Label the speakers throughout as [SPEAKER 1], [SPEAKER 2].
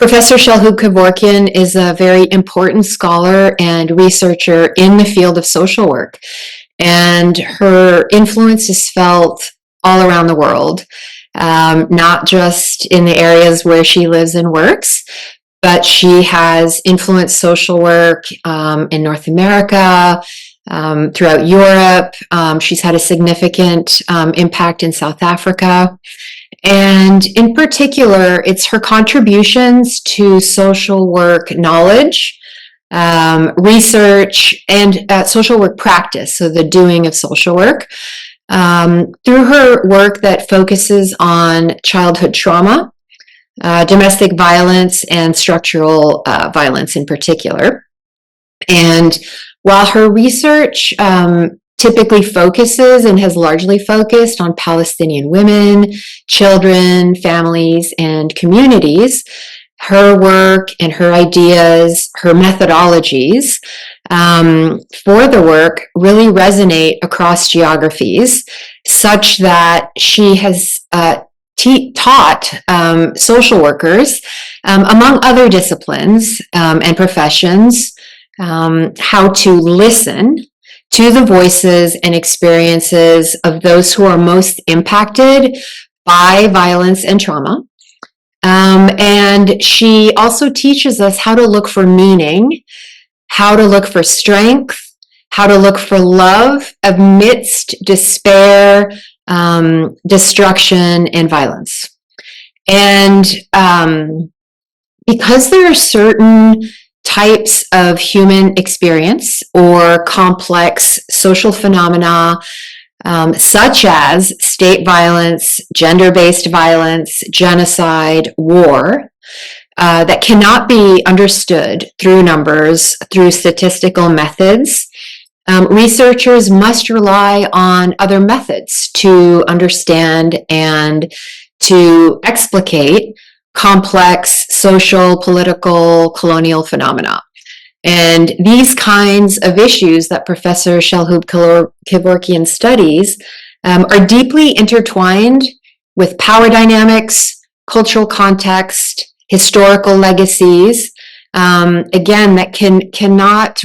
[SPEAKER 1] Professor Shalhoub-Kevorkian is a very important scholar and researcher in the field of social work, and her influence is felt all around the world, not just in the areas where she lives and works, but she has influenced social work in North America, throughout Europe. She's had a significant impact in South Africa. And in particular, it's her contributions to social work knowledge, research, and social work practice, so the doing of social work, through her work that focuses on childhood trauma, domestic violence, and structural violence in particular. And while her research typically focuses and has largely focused on Palestinian women, children, families, and communities, her work and her ideas, her methodologies for the work really resonate across geographies, such that she has taught social workers, among other disciplines and professions, how to listen to the voices and experiences of those who are most impacted by violence and trauma. And she also teaches us how to look for meaning, how to look for strength, how to look for love amidst despair, destruction, and violence. And because there are certain types of human experience or complex social phenomena, such as state violence, gender-based violence, genocide, war, that cannot be understood through numbers, through statistical methods, researchers must rely on other methods to understand and to explicate complex social, political, colonial phenomena. And these kinds of issues that Professor Shalhoub-Kevorkian studies are deeply intertwined with power dynamics, cultural context, historical legacies, again, that cannot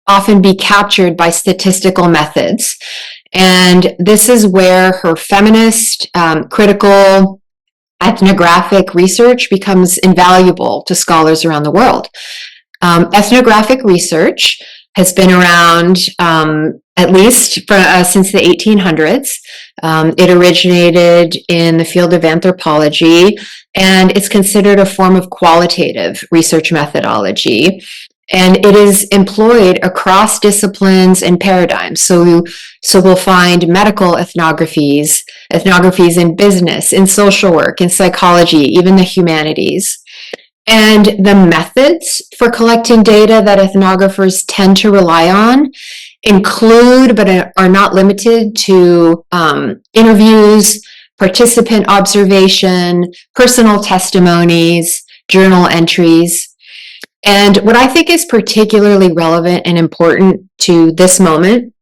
[SPEAKER 1] often be captured by statistical methods. And this is where her feminist, critical, ethnographic research becomes invaluable to scholars around the world. Ethnographic research has been around at least since the 1800s. It originated in the field of anthropology, and it's considered a form of qualitative research methodology. And it is employed across disciplines and paradigms. So we'll find medical ethnographies in business, in social work, in psychology, even the humanities. And the methods for collecting data that ethnographers tend to rely on include, but are not limited to, interviews, participant observation, personal testimonies, journal entries. And what I think is particularly relevant and important to this moment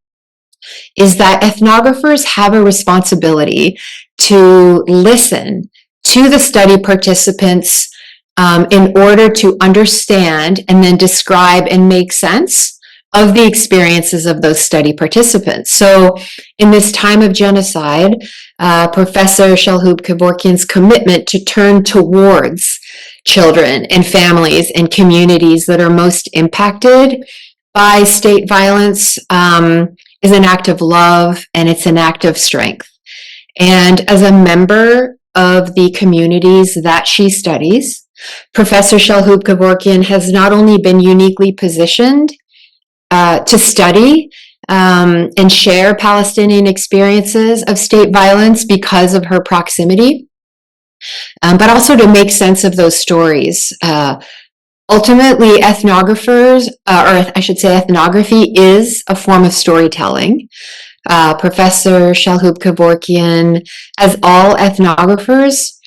[SPEAKER 1] is that ethnographers have a responsibility to listen to the study participants in order to understand and then describe and make sense of the experiences of those study participants. So in this time of genocide, Professor Shalhoub-Kevorkian's commitment to turn towards children and families and communities that are most impacted by state violence is an act of love, and it's an act of strength. And as a member of the communities that she studies, Professor Shalhoub-Kevorkian has not only been uniquely positioned to study and share Palestinian experiences of state violence because of her proximity, but also to make sense of those stories. Ultimately, ethnographers, or I should say ethnography, is a form of storytelling. Professor Shalhoub-Kevorkian, as all ethnographers,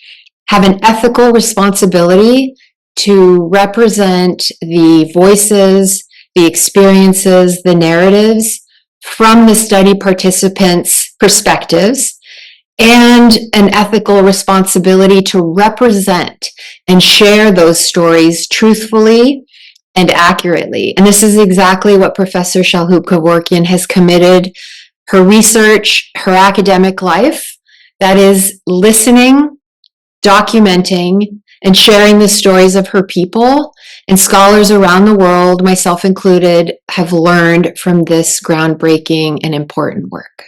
[SPEAKER 1] have an ethical responsibility to represent the voices, the experiences, the narratives from the study participants' perspectives, and an ethical responsibility to represent and share those stories truthfully and accurately. And this is exactly what Professor Shalhoub-Kevorkian has committed her research, her academic life, that is listening, documenting, and sharing the stories of her people. And scholars around the world, myself included, have learned from this groundbreaking and important work.